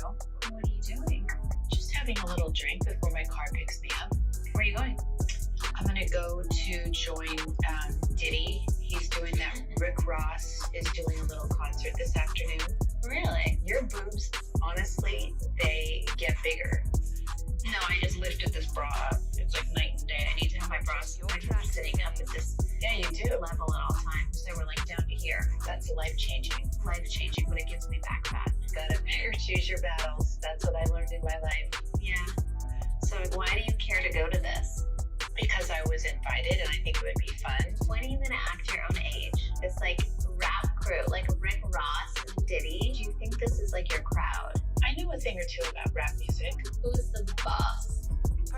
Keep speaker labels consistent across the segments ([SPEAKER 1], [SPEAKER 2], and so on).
[SPEAKER 1] What are you doing?
[SPEAKER 2] Just having a little drink before my car picks me up.
[SPEAKER 1] Where are you going?
[SPEAKER 2] I'm gonna go to join Diddy. He's doing that. Rick Ross is doing a little concert this afternoon.
[SPEAKER 1] Really?
[SPEAKER 2] Your boobs, honestly, they get bigger. No, I just lifted this bra up. It's like night and day. I need to have my bra sitting up at this level at all times. So we're like down to here. That's life-changing. Life-changing, but it gives me back fat. Gotta pick or choose your battles. That's what I learned in my life.
[SPEAKER 1] Yeah. So why do you care to go to this?
[SPEAKER 2] Because I was invited and I think it would be fun.
[SPEAKER 1] When are you gonna act your own age? This like rap crew, like Rick Ross and Diddy. Do you think this is like your crowd?
[SPEAKER 2] I know a thing or two about rap music.
[SPEAKER 1] Who's the boss?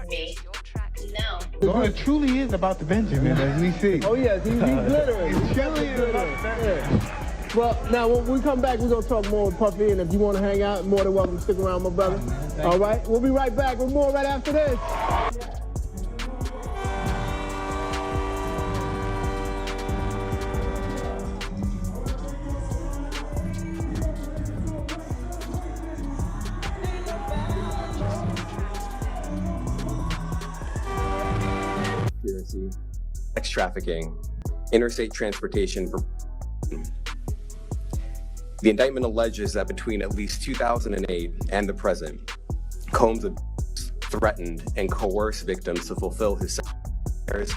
[SPEAKER 2] Me?
[SPEAKER 1] No.
[SPEAKER 3] Oh, it truly is about the Benjamin, as we see.
[SPEAKER 4] Oh yes, he's glittering.
[SPEAKER 3] It truly is about the Benjamin.
[SPEAKER 4] Yeah. Well, now when we come back, we're gonna talk more with Puffy, and if you want to hang out, more than welcome to stick around, my brother. All right, we'll be right back with more right after this.
[SPEAKER 5] Sex trafficking, interstate transportation. The indictment alleges that between at least 2008 and the present, Combs threatened and coerced victims to fulfill his desires,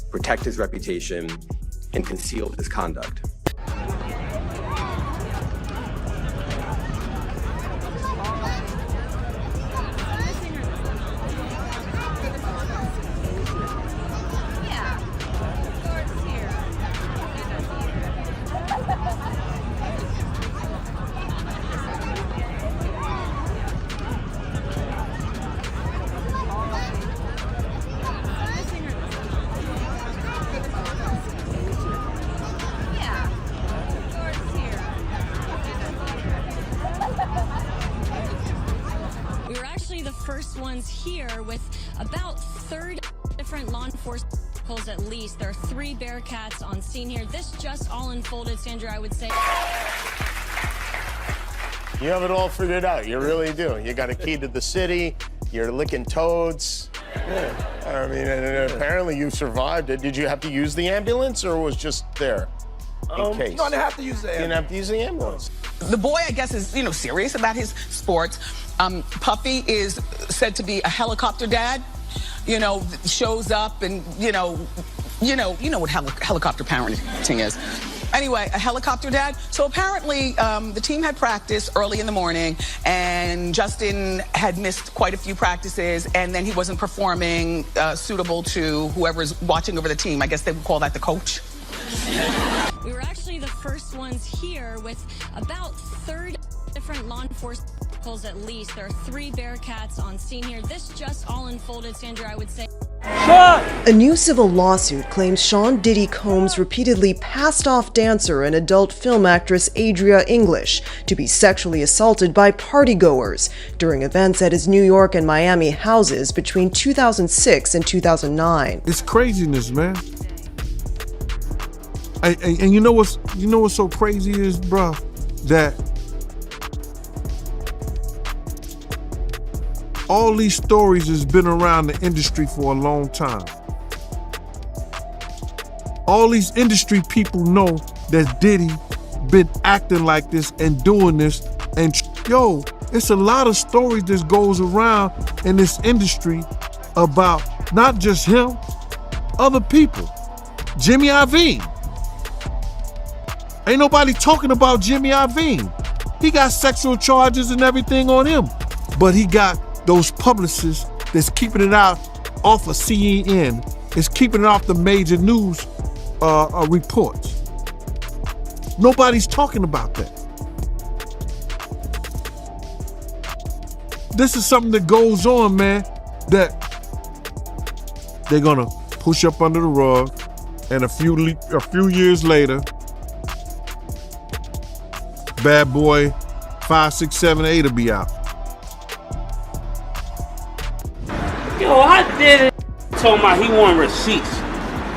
[SPEAKER 5] protect his reputation, and conceal his conduct.
[SPEAKER 6] First ones here with about 30 different law enforcement vehicles at least. There are 3 Bearcats on scene here. This just all unfolded, Sandra, I would say.
[SPEAKER 7] You have it all figured out. You really do. You got a key to the city. You're licking toads. Yeah. I mean, and apparently you survived it. Did you have to use the ambulance or was just there in case?
[SPEAKER 8] No, I didn't have to use the ambulance.
[SPEAKER 7] You didn't have to use the ambulance.
[SPEAKER 9] The boy, I guess, is, serious about his sports. Puffy is said to be a helicopter dad, shows up and, you know what helicopter parenting is. Anyway, a helicopter dad. So apparently the team had practice early in the morning and Justin had missed quite a few practices and then he wasn't performing suitable to whoever's watching over the team. I guess they would call that the coach.
[SPEAKER 6] We were actually the first ones here with about 30 different law enforcement vehicles at least. There are 3 Bearcats on scene here. This just all unfolded, Sandra, I would say.
[SPEAKER 10] A new civil lawsuit claims Sean Diddy Combs repeatedly passed off dancer and adult film actress Adria English to be sexually assaulted by partygoers during events at his New York and Miami houses between 2006 and 2009.
[SPEAKER 3] It's craziness, man. And you know what's so crazy is, bruh, that all these stories has been around the industry for a long time. All these industry people know that Diddy been acting like this and doing this, and it's a lot of stories that goes around in this industry about not just him, other people. Jimmy Iovine. Ain't nobody talking about Jimmy Iovine. He got sexual charges and everything on him, but he got those publicists that's keeping it out off of CNN, is keeping it off the major news reports. Nobody's talking about that. This is something that goes on, man, that they're gonna push up under the rug, and a few years later, Bad Boy 5, 6, 7, 8 will be out.
[SPEAKER 11] Yo, I did it. Told my he want receipts.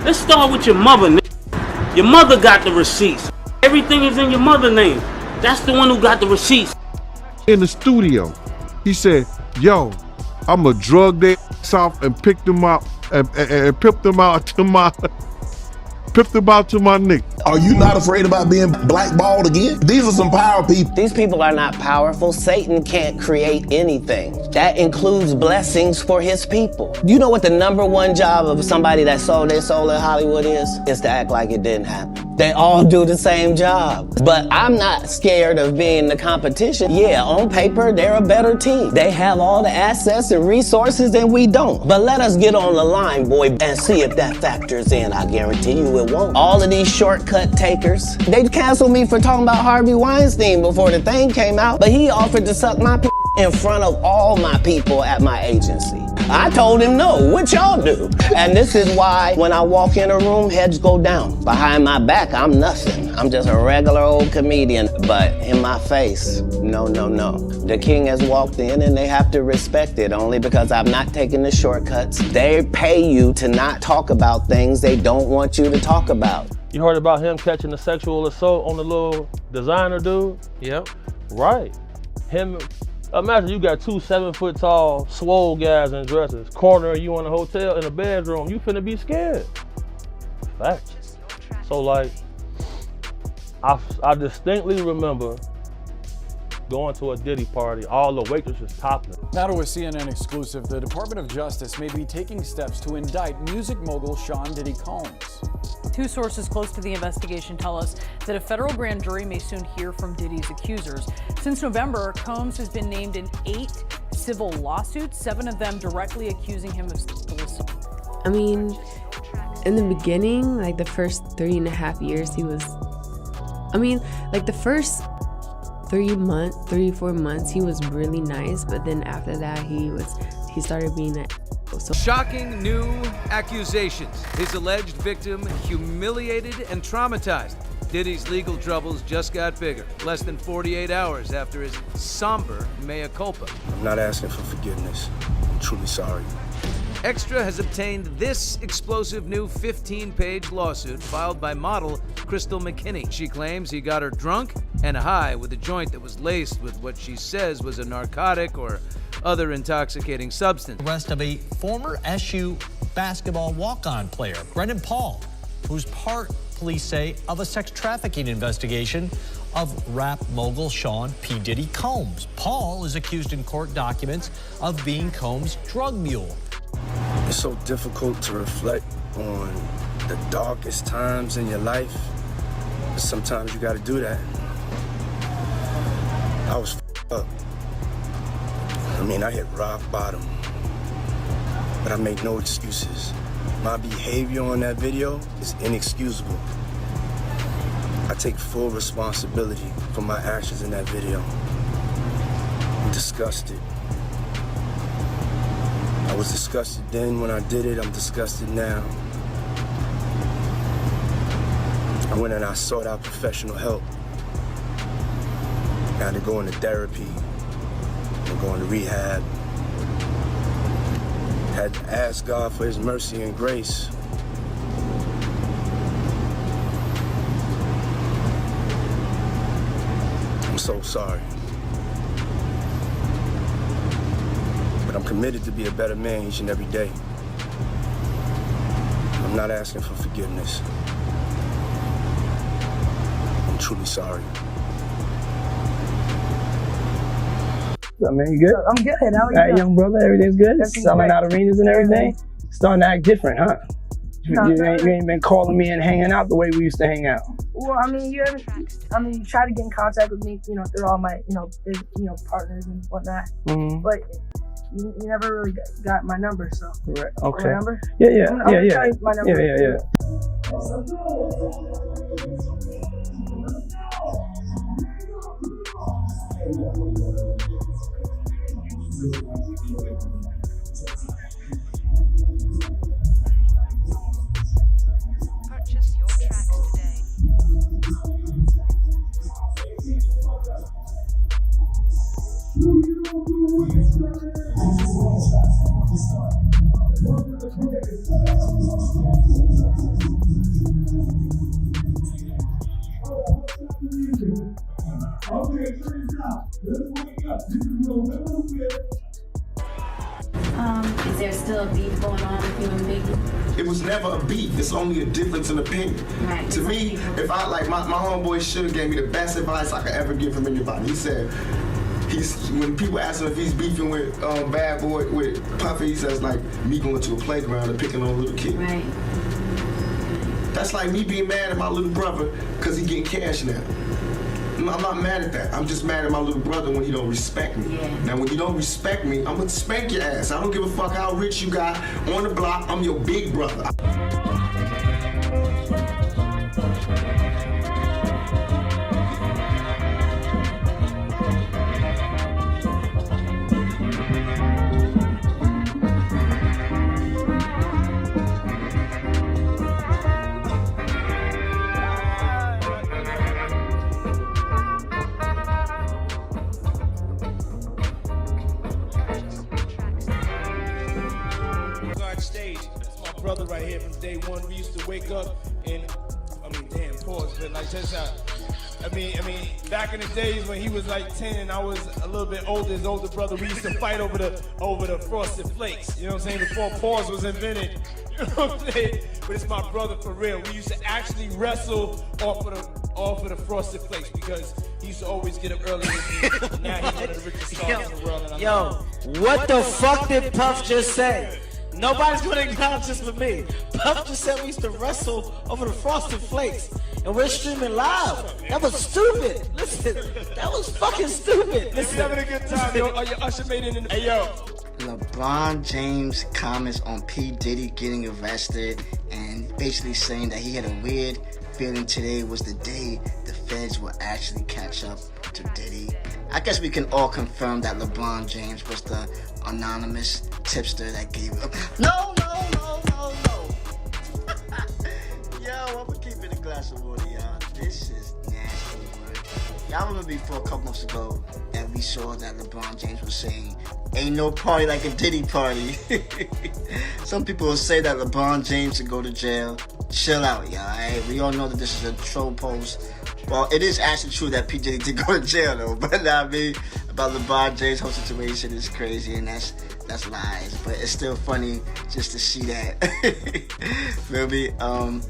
[SPEAKER 11] Let's start with your mother, nigga. Your mother got the receipts. Everything is in your mother's name. That's the one who got the receipts.
[SPEAKER 3] in the studio. He said, yo, I'ma drug their ass off and pick them out and pimp them out to my nigga.
[SPEAKER 8] Are you not afraid about being blackballed again? These are some power people.
[SPEAKER 12] These people are not powerful. Satan can't create anything. That includes blessings for his people. You know what the #1 job of somebody that sold their soul in Hollywood is? Is to act like it didn't happen. They all do the same job. But I'm not scared of being the competition. Yeah, on paper, they're a better team. They have all the assets and resources and we don't. But let us get on the line, boy, and see if that factors in. I guarantee you it won't. All of these shortcut takers, they canceled me for talking about Harvey Weinstein before the thing came out, but he offered to suck my in front of all my people at my agency. I told him no, what y'all do? And this is why when I walk in a room, heads go down. Behind my back, I'm nothing. I'm just a regular old comedian, but in my face, no, no, no. The king has walked in and they have to respect it only because I'm not taking the shortcuts. They pay you to not talk about things they don't want you to talk about.
[SPEAKER 13] You heard about him catching the sexual assault on the little designer dude?
[SPEAKER 14] Yep.
[SPEAKER 13] Right. Him. Imagine you got 2 7-foot-tall, swole guys in dresses, cornering you in a hotel in a bedroom. You finna be scared. Fact. So like, I distinctly remember going to a Diddy party, all the waitresses topless.
[SPEAKER 15] Now to a CNN exclusive, the Department of Justice may be taking steps to indict music mogul Sean Diddy Combs.
[SPEAKER 16] 2 sources close to the investigation tell us that a federal grand jury may soon hear from Diddy's accusers. Since November, Combs has been named in 8 civil lawsuits, 7 of them directly accusing him of sexual assault.
[SPEAKER 17] I mean, in the beginning, like the first 3.5 years, he was, like the first 3 or 4 months, he was really nice, but then after that, he started being an so.
[SPEAKER 14] Shocking new accusations. His alleged victim humiliated and traumatized. Diddy's legal troubles just got bigger, less than 48 hours after his somber mea culpa.
[SPEAKER 18] I'm not asking for forgiveness. I'm truly sorry.
[SPEAKER 14] Extra has obtained this explosive new 15-page lawsuit filed by model Crystal McKinney. She claims he got her drunk and high with a joint that was laced with what she says was a narcotic or other intoxicating substance.
[SPEAKER 19] Arrest of a former SU basketball walk-on player, Brendan Paul, who's part, police say, of a sex trafficking investigation of rap mogul Sean P. Diddy Combs. Paul is accused in court documents of being Combs' drug mule.
[SPEAKER 18] It's so difficult to reflect on the darkest times in your life, but sometimes you gotta do that. I was up. I hit rock bottom, but I make no excuses. My behavior on that video is inexcusable. I take full responsibility for my actions in that video. I'm disgusted. I was disgusted then when I did it, I'm disgusted now. I went and I sought out professional help. I had to go into therapy, and go into rehab. Had to ask God for his mercy and grace. I'm so sorry. But I'm committed to be a better man each and every day. I'm not asking for forgiveness. I'm truly sorry.
[SPEAKER 20] What's up, man? You good?
[SPEAKER 21] I'm good. How are you?
[SPEAKER 20] All right, young brother, everything's good?
[SPEAKER 21] Everything's
[SPEAKER 20] Selling
[SPEAKER 21] great.
[SPEAKER 20] out arenas and everything? Starting to act different, huh? You ain't been calling me and hanging out the way we used to hang out.
[SPEAKER 21] Well, you tried to get in contact with me, through all my, big, partners and whatnot.
[SPEAKER 20] Mm-hmm.
[SPEAKER 21] But you never really got my number, so.
[SPEAKER 20] Correct. Okay.
[SPEAKER 21] Remember?
[SPEAKER 20] Yeah.
[SPEAKER 21] I'll tell you my number.
[SPEAKER 20] Yeah.
[SPEAKER 22] Purchase your tracks today.
[SPEAKER 23] Okay, turn it down. Let's wake up.
[SPEAKER 2] Is there still a beef going on with you and Biggie?
[SPEAKER 8] It was never a beef. It's only a difference in opinion.
[SPEAKER 2] Right.
[SPEAKER 8] To me, if I like my homeboy should have gave me the best advice I could ever get from anybody. He said when people ask him if he's beefing with Bad Boy with Puffy, he says like me going to a playground and picking on a little kid.
[SPEAKER 2] Right.
[SPEAKER 8] That's like me being mad at my little brother because he getting cash now. I'm not mad at that. I'm just mad at my little brother when he don't respect me.
[SPEAKER 2] Yeah.
[SPEAKER 8] Now, when you don't respect me, I'm gonna spank your ass. I don't give a fuck how rich you got on the block. I'm your big brother.
[SPEAKER 4] Brother right here from day one. We used to wake up and damn, pause, but like just back in the days when he was like 10 and I was a little bit older, his older brother, we used to fight over the Frosted Flakes. You know what I'm saying? Before pause was invented. You know what I'm saying? But it's my brother for real. We used to actually wrestle off of the Frosted Flakes because he used to always get up early with me. Now he's one of the richest stars in the world. And
[SPEAKER 22] What the fuck did Puff just say? Nobody's gonna acknowledge this but me. Puff just said we used to wrestle over the Frosted Flakes. And we're streaming live. That was stupid. Listen, that was fucking stupid.
[SPEAKER 4] Listen, having a good time, yo. Oh, your usher made it in the... Hey, yo.
[SPEAKER 23] LeBron James comments on P. Diddy getting arrested and basically saying that he had a weird feeling today was the day the feds will actually catch up to Diddy. I guess we can all confirm that LeBron James was the anonymous tipster that gave up. No. Yo, I'm gonna keep it a glass of water, y'all. This is nasty work. Y'all remember before a couple months ago that we saw that LeBron James was saying, ain't no party like a Diddy party. Some people will say that LeBron James should go to jail. Chill out, y'all, alright? We all know that this is a troll post. Well, it is actually true that P. Diddy did go to jail, though. But about LeBron James' whole situation is crazy, and that's lies. But it's still funny just to see that. Feel me?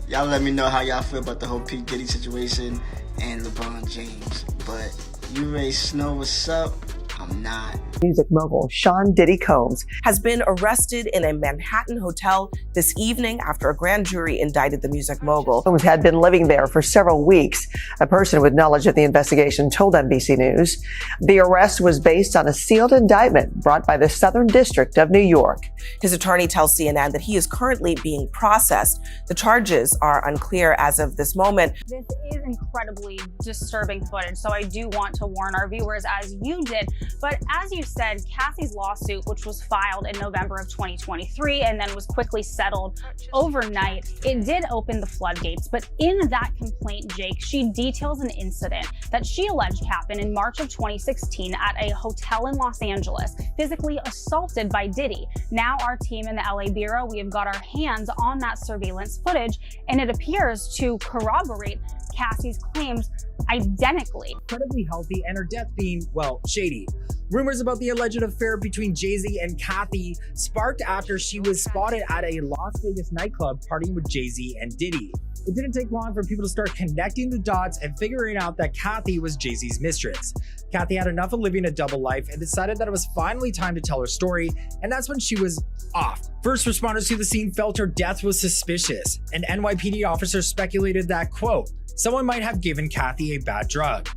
[SPEAKER 23] Y'all let me know how y'all feel about the whole P. Diddy situation and LeBron James. But you Ray Snow, what's up? I'm not.
[SPEAKER 24] Music mogul Sean Diddy Combs has been arrested in a Manhattan hotel this evening after a grand jury indicted the music mogul. Combs had been living there for several weeks. A person with knowledge of the investigation told NBC News the arrest was based on a sealed indictment brought by the Southern District of New York. His attorney tells CNN that he is currently being processed. The charges are unclear as of this moment.
[SPEAKER 25] This is incredibly disturbing footage, so I do want to warn our viewers, as you did. But as you said, Cassie's lawsuit, which was filed in November of 2023 and then was quickly settled overnight, it did open the floodgates. But in that complaint, Jake, she details an incident that she alleged happened in March of 2016 at a hotel in Los Angeles, physically assaulted by Diddy. Now our team in the LA Bureau, we have got our hands on that surveillance footage, and it appears to corroborate Cassie's claims identically.
[SPEAKER 26] Incredibly healthy, and her death being, well, shady. Rumors about the alleged affair between Jay-Z and Kathy sparked after she was spotted at a Las Vegas nightclub partying with Jay-Z and Diddy. It didn't take long for people to start connecting the dots and figuring out that Kathy was Jay-Z's mistress. Kathy had enough of living a double life and decided that it was finally time to tell her story, and that's when she was off. First responders to the scene felt her death was suspicious. An NYPD officer speculated that, quote, someone might have given Kathy a bad drug.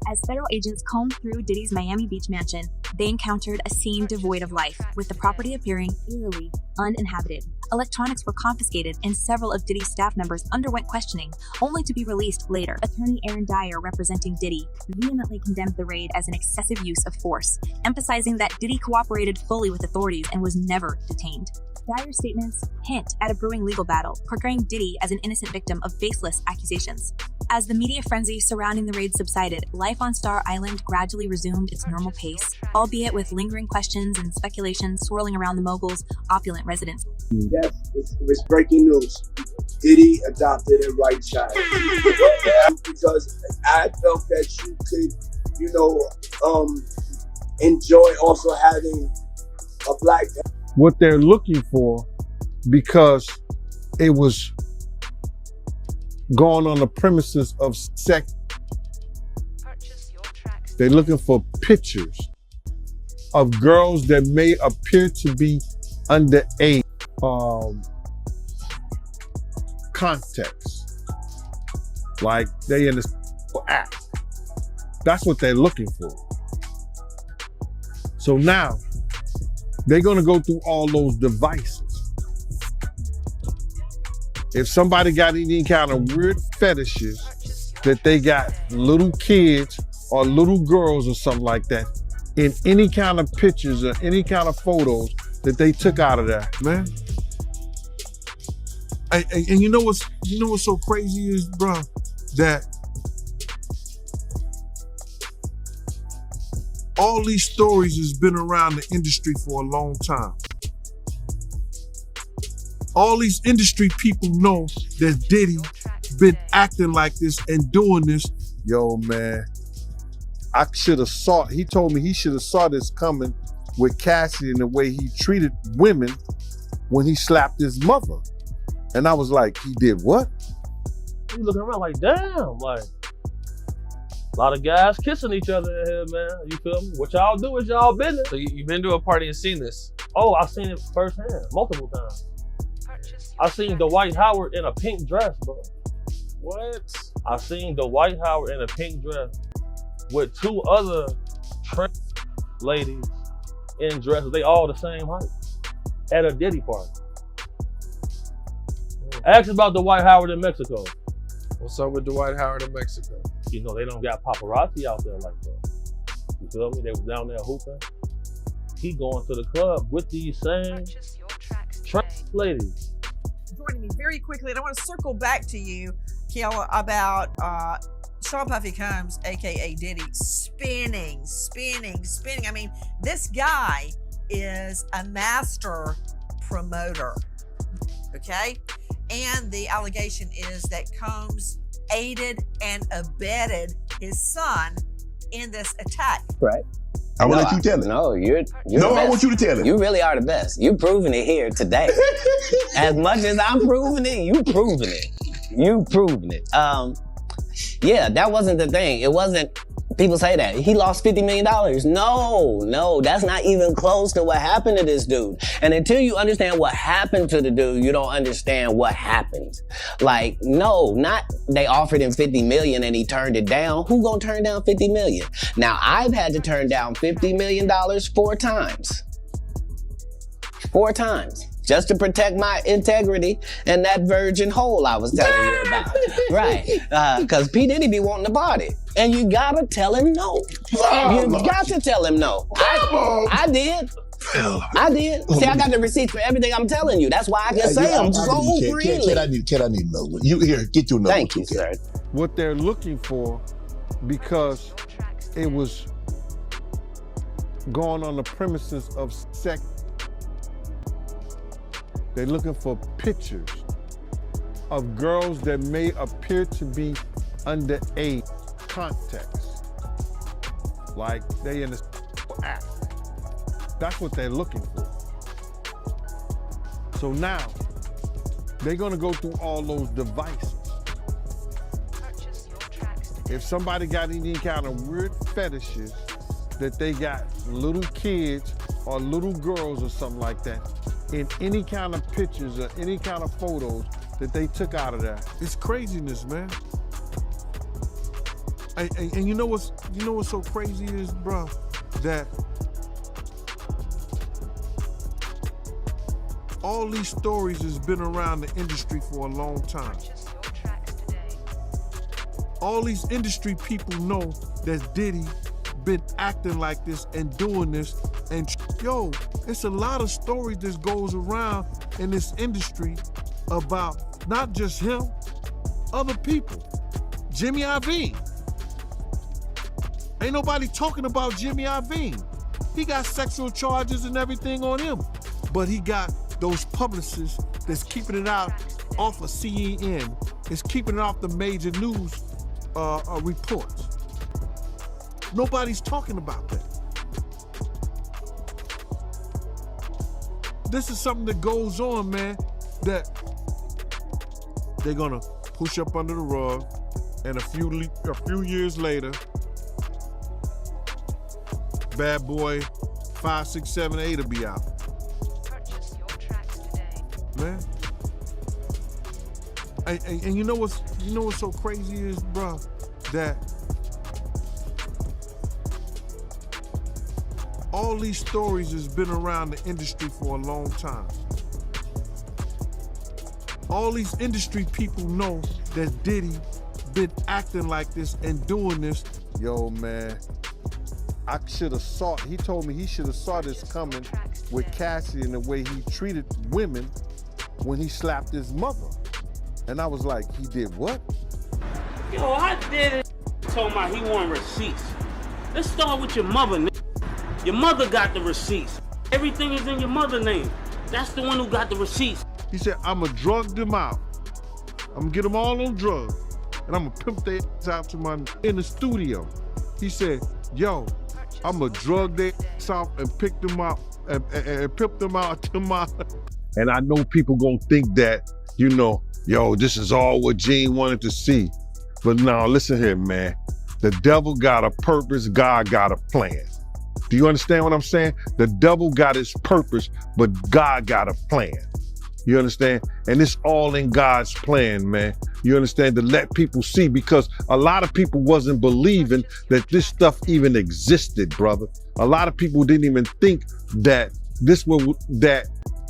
[SPEAKER 27] As federal agents combed through Diddy's Miami Beach mansion, they encountered a scene devoid of life, with the property appearing eerily uninhabited. Electronics were confiscated and several of Diddy's staff members underwent questioning, only to be released later. Attorney Aaron Dyer, representing Diddy, vehemently condemned the raid as an excessive use of force, emphasizing that Diddy cooperated fully with authorities and was never detained. Dyer's statements hint at a brewing legal battle, portraying Diddy as an innocent victim of baseless accusations. As the media frenzy surrounding the raid subsided, life on Star Island gradually resumed its normal pace, albeit with lingering questions and speculation swirling around the mogul's opulent residence.
[SPEAKER 28] Yes, it's breaking news. Diddy adopted a right child. Because I felt that you could, enjoy also having a black.
[SPEAKER 1] What they're looking for, because it was going on the premises of sex. They're looking for pictures of girls that may appear to be underage. Context, like they in this act. That's what they're looking for. So now they're gonna go through all those devices. If somebody got any kind of weird fetishes that they got little kids or little girls or something like that in any kind of pictures or any kind of photos that they took out of that, man. And you know what's so crazy is, bro, that all these stories has been around the industry for a long time. All these industry people know that Diddy been acting like this and doing this. Yo, man, I should have saw. He told me he should have saw this coming with Cassie and the way he treated women when he slapped his mother. And I was like, he did what?
[SPEAKER 13] You looking around like, damn, like, a lot of guys kissing each other in here, man. You feel me? What y'all do is y'all business.
[SPEAKER 3] So you've been to a party and seen this?
[SPEAKER 13] Oh, I've seen it firsthand, multiple times. I seen Dwight Howard in a pink dress, bro.
[SPEAKER 3] What?
[SPEAKER 13] I seen Dwight Howard in a pink dress with two other trans ladies in dresses. They all the same height at a Diddy party. Ask about Dwight Howard in Mexico.
[SPEAKER 3] What's up with Dwight Howard in Mexico?
[SPEAKER 13] You know, they don't got paparazzi out there like that. You feel me? They was down there hooping. He going to the club with these same trans ladies.
[SPEAKER 5] Joining me very quickly, and I want to circle back to you, Kiala, about Sean Puffy Combs, aka Diddy, spinning. I mean, this guy is a master promoter, okay? And the allegation is that Combs aided and abetted his son in this attack.
[SPEAKER 12] Right.
[SPEAKER 6] I will let you tell it.
[SPEAKER 12] No, you're
[SPEAKER 6] No,
[SPEAKER 12] the best.
[SPEAKER 6] I want you to tell it.
[SPEAKER 12] You really are the best. You proving it here today. As much as I'm proving it, you proving it. You proving it. Yeah, that wasn't the thing. It wasn't, people say that. He lost $50 million. No, that's not even close to what happened to this dude. And until you understand what happened to the dude, you don't understand what happened. Like, no, not they offered him 50 million and he turned it down. Who gonna turn down 50 million? Now, I've had to turn down $50 million 4 times. 4 times. Just to protect my integrity and that virgin hole I was telling you about. Right. Because P. Diddy be wanting to party. And you gotta tell him no. You got to tell him no. I did. I did. See, I got the receipts for everything I'm telling you. That's why I can say them so freely.
[SPEAKER 6] Kid, I need to know. You here, get your number.
[SPEAKER 12] Thank you, sir.
[SPEAKER 1] What they're looking for, because it was going on the premises of sex. They're looking for pictures of girls that may appear to be underage. Context, like they in this act. That's what they're looking for. So now they're gonna go through all those devices. If somebody got any kind of weird fetishes that they got little kids or little girls or something like that in any kind of pictures or any kind of photos that they took out of that, it's craziness, man. And you know what's so crazy is, bro, that all these stories has been around the industry for a long time. All these industry people know that Diddy been acting like this and doing this, and yo, it's a lot of stories that goes around in this industry about not just him, other people. Jimmy Iovine. Ain't nobody talking about Jimmy Iovine. He got sexual charges and everything on him, but he got those publicists that's keeping it out off of CNN. It's keeping it off the major news reports. Nobody's talking about that. this is something that goes on, man, that they're gonna push up under the rug, and a few years later, Bad Boy 5, 6, 7, 8 will be out. Man. And you know what's so crazy is, bro, that all these stories has been around the industry for a long time. All these industry people know that Diddy been acting like this and doing this. Yo, man, I should have saw, he told me he should have saw this coming with Cassie and the way he treated women when he slapped his mother. And I was like, he did what?
[SPEAKER 7] Yo, I did it. Told me he want receipts. Let's start with your mother, nigga. Your mother got the receipts. Everything is in your mother's name. That's the one who got the receipts.
[SPEAKER 1] He said, I'ma drug them out. I'ma get them all on drugs. And I'ma pimp their ass out in the studio. He said, yo, I'ma drug their ass out and pick them out and pimp them out to my... And I know people gonna think that, you know, yo, this is all what Gene wanted to see. But now, listen here, man. The devil got a purpose, God got a plan. Do you understand what I'm saying? The devil got his purpose, but God got a plan. You understand? And it's all in God's plan, man. You understand? To let people see, because a lot of people wasn't believing that this stuff even existed, brother. A lot of people didn't even think that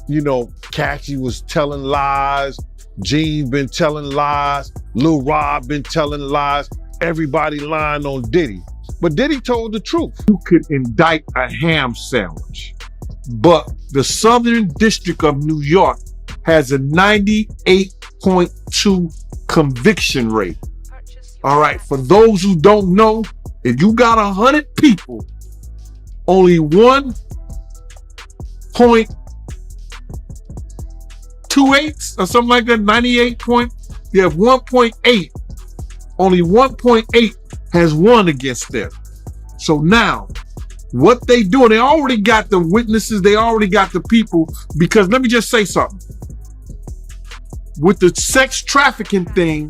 [SPEAKER 1] you know, Cassie was telling lies, Gene been telling lies, Lil Rob been telling lies, everybody lying on Diddy. But Diddy told the truth. You could indict a ham sandwich, but the Southern District of New York has a 98.2 conviction rate. All right, for those who don't know, if you got 100 people, only 1.28 or something like that, 98 point, you have 1.8, only 1.8 has won against them. So now, what they doing, they already got the witnesses, they already got the people, because let me just say something. With the sex trafficking thing,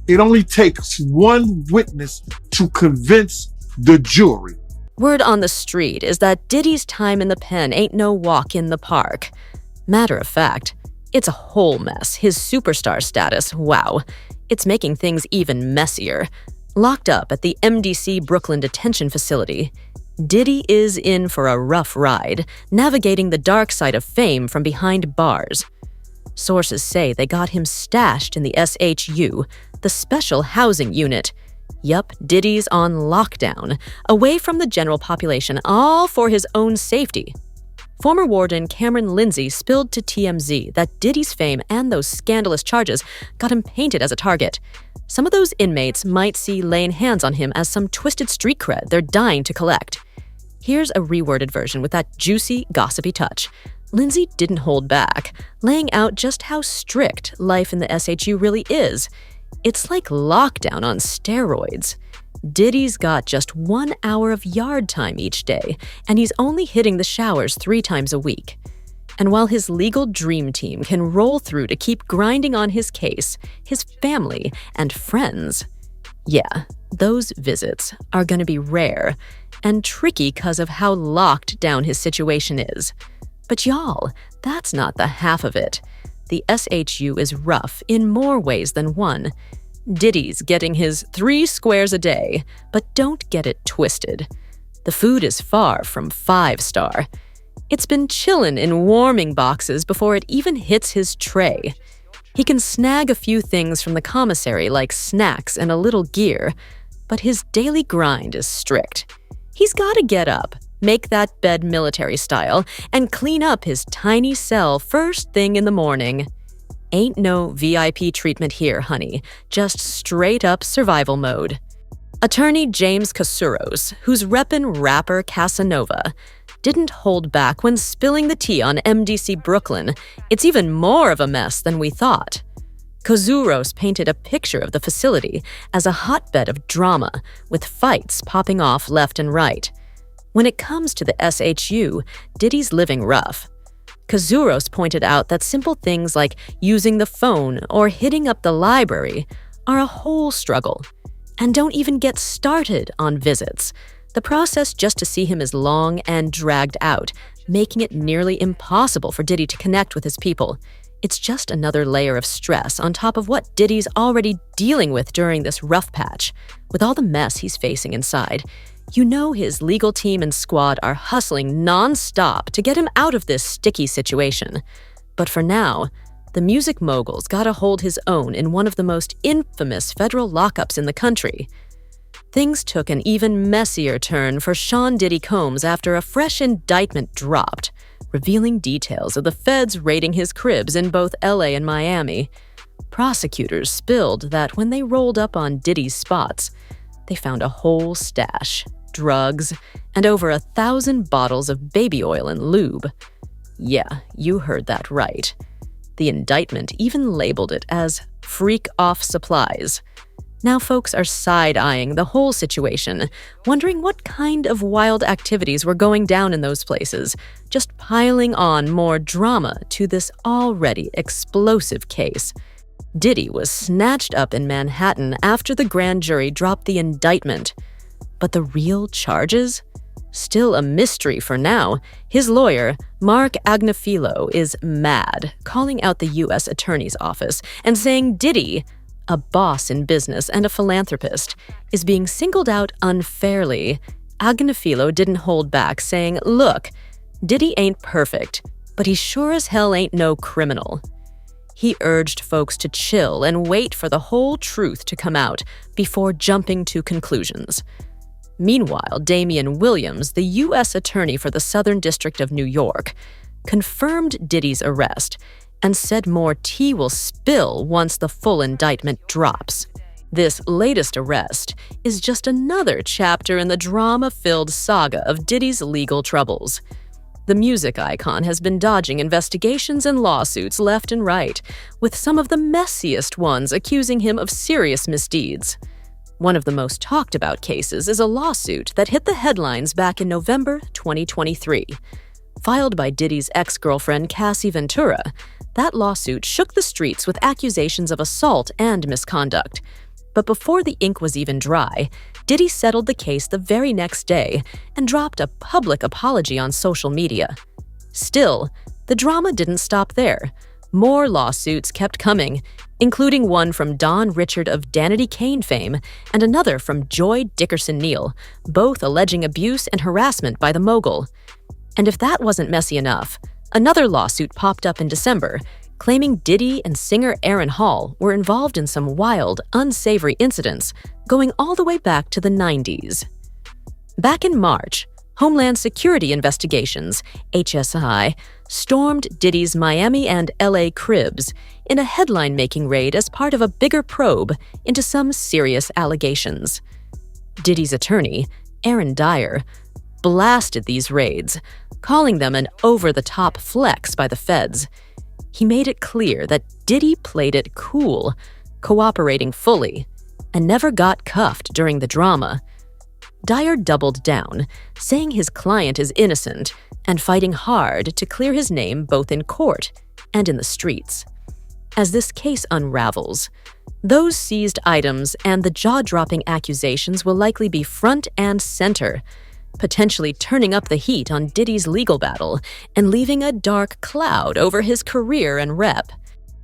[SPEAKER 1] it only takes one witness to convince the jury.
[SPEAKER 9] Word on the street is that Diddy's time in the pen ain't no walk in the park. Matter of fact, it's a whole mess. His superstar status, wow. It's making things even messier. Locked up at the MDC Brooklyn Detention Facility, Diddy is in for a rough ride, navigating the dark side of fame from behind bars. Sources say they got him stashed in the SHU, the Special Housing Unit. Yup, Diddy's on lockdown, away from the general population, all for his own safety. Former warden Cameron Lindsay spilled to TMZ that Diddy's fame and those scandalous charges got him painted as a target. Some of those inmates might see laying hands on him as some twisted street cred they're dying to collect. Here's a reworded version with that juicy, gossipy touch. Lindsay didn't hold back, laying out just how strict life in the SHU really is. It's like lockdown on steroids. Diddy's got just 1 hour of yard time each day, and he's only hitting the showers 3 times a week. And while his legal dream team can roll through to keep grinding on his case, his family and friends, yeah, those visits are gonna be rare and tricky because of how locked down his situation is. But y'all, that's not the half of it. The SHU is rough in more ways than one. Diddy's getting his 3 squares a day, but don't get it twisted. The food is far from 5-star. It's been chillin' in warming boxes before it even hits his tray. He can snag a few things from the commissary like snacks and a little gear, but his daily grind is strict. He's gotta get up, make that bed military style, and clean up his tiny cell first thing in the morning. Ain't no VIP treatment here, honey, just straight-up survival mode. Attorney James Kasuros, who's reppin' rapper Casanova, didn't hold back when spilling the tea on MDC Brooklyn. It's even more of a mess than we thought. Kasuros painted a picture of the facility as a hotbed of drama, with fights popping off left and right. When it comes to the SHU, Diddy's living rough. Kazouros pointed out that simple things like using the phone or hitting up the library are a whole struggle. And don't even get started on visits. The process just to see him is long and dragged out, making it nearly impossible for Diddy to connect with his people. It's just another layer of stress on top of what Diddy's already dealing with during this rough patch. With all the mess he's facing inside, you know his legal team and squad are hustling non-stop to get him out of this sticky situation. But for now, the music mogul's gotta hold his own in one of the most infamous federal lockups in the country. Things took an even messier turn for Sean Diddy Combs after a fresh indictment dropped, revealing details of the feds raiding his cribs in both LA and Miami. Prosecutors spilled that when they rolled up on Diddy's spots, they found a whole stash, drugs, and over 1,000 bottles of baby oil and lube. Yeah, you heard that right. The indictment even labeled it as FREAKOFF supplies. Now folks are side-eyeing the whole situation, wondering what kind of wild activities were going down in those places, just piling on more drama to this already explosive case. Diddy was snatched up in Manhattan after the grand jury dropped the indictment. But the real charges? Still a mystery for now. His lawyer, Mark Agnifilo, is mad, calling out the U.S. Attorney's Office and saying Diddy, a boss in business and a philanthropist, is being singled out unfairly. Agnifilo didn't hold back, saying, "Look, Diddy ain't perfect, but he sure as hell ain't no criminal." He urged folks to chill and wait for the whole truth to come out before jumping to conclusions. Meanwhile, Damian Williams, the U.S. Attorney for the Southern District of New York, confirmed Diddy's arrest and said more tea will spill once the full indictment drops. This latest arrest is just another chapter in the drama-filled saga of Diddy's legal troubles. The music icon has been dodging investigations and lawsuits left and right, with some of the messiest ones accusing him of serious misdeeds. One of the most talked about cases is a lawsuit that hit the headlines back in November 2023. Filed by Diddy's ex-girlfriend Cassie Ventura, that lawsuit shook the streets with accusations of assault and misconduct. But before the ink was even dry, Diddy settled the case the very next day and dropped a public apology on social media. Still, the drama didn't stop there. More lawsuits kept coming, including one from Don Richard of Danity Kane fame and another from Joy Dickerson Neal, both alleging abuse and harassment by the mogul. And if that wasn't messy enough, another lawsuit popped up in December, claiming Diddy and singer Aaron Hall were involved in some wild, unsavory incidents going all the way back to the 90s. Back in March, Homeland Security Investigations, HSI, stormed Diddy's Miami and LA cribs in a headline-making raid as part of a bigger probe into some serious allegations. Diddy's attorney, Aaron Dyer, blasted these raids, calling them an over-the-top flex by the feds. He made it clear that Diddy played it cool, cooperating fully, and never got cuffed during the drama. Dyer doubled down, saying his client is innocent and fighting hard to clear his name both in court and in the streets. As this case unravels, those seized items and the jaw-dropping accusations will likely be front and center, potentially turning up the heat on Diddy's legal battle and leaving a dark cloud over his career and rep.